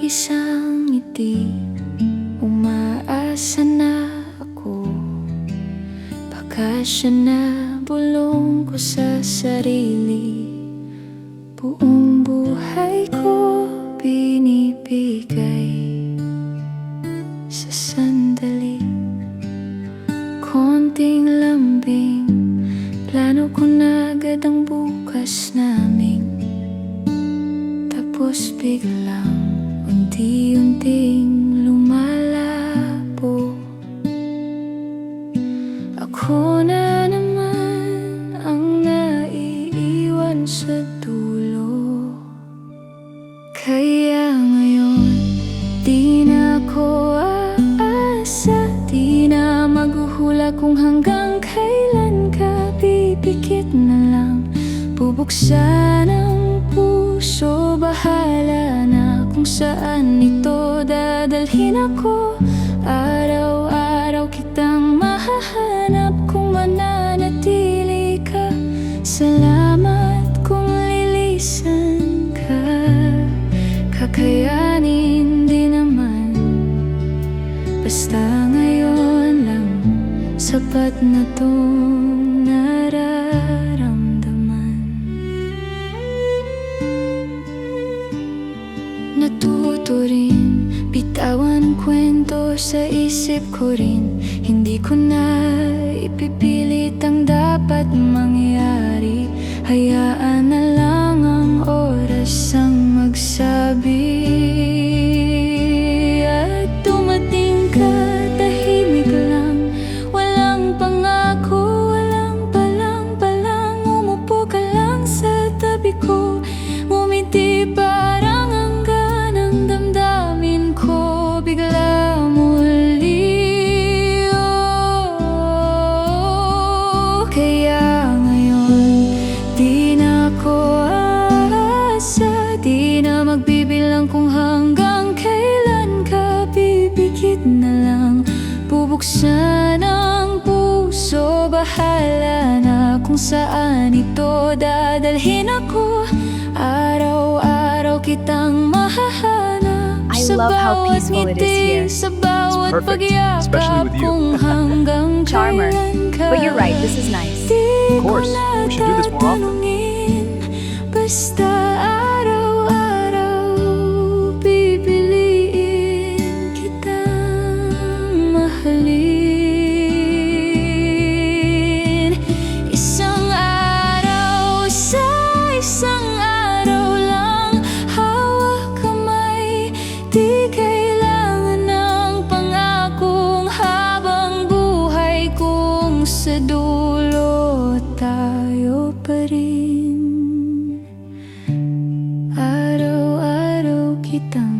isang ngiti, umaasa na ako. Baka siya na bulong ko sa sarili. Buong buhay ko binibigay sa sandali. Konting lambing, plano ko na agad ang bukas namin. Tapos biglang unti-unting lumalabo. Ako na naman ang naiiwan sa dulo. Kaya ngayon di na ako aasa, di na maghuhula kung hanggang kailan ka pipikit na lang. Bubuksan ang puso, bahala na kung saan ito dadalhin ako. Araw-araw kitang mahahanap kung mananatili ka. Salamat kung lilisan ka, kakayanin din naman. Basta ngayon lang, sapat na tong nararamdaman. Natuto rin bitawan kwento sa isip ko rin. Hindi ko na ipipilit ang dapat mangyari. Hayaan na lang ang oras ang magsabi. At dumating ka, tahimik lang, walang pangako, walang palang-palang. Umupo ka lang sa tabi ko, ngumiti parang hanggan ang damdamin ko bigla muli. Oh, kaya ngayon di na ako aasa, di na magbibilang kung hanggang kailan ka pipikit na lang. Bubuksan ang puso, bahala na kung saan ito dadalhin ako. Araw-araw kitang mahahanap. I Sa love how bawat peaceful it is ngiti, here. sa bawat perfect, especially pagyakap, with you. kung hanggang Charmer. kailan ka. But you're right, this is nice. Di Of course, ko na we should do this more often. tatanungin, basta araw-araw pipiliin kitang mahalin. Isang araw sa isang araw lang, hawak kamay, di kailangan ng pangakong habang buhay kung sa dulo tayo pa rin. Araw-araw kitang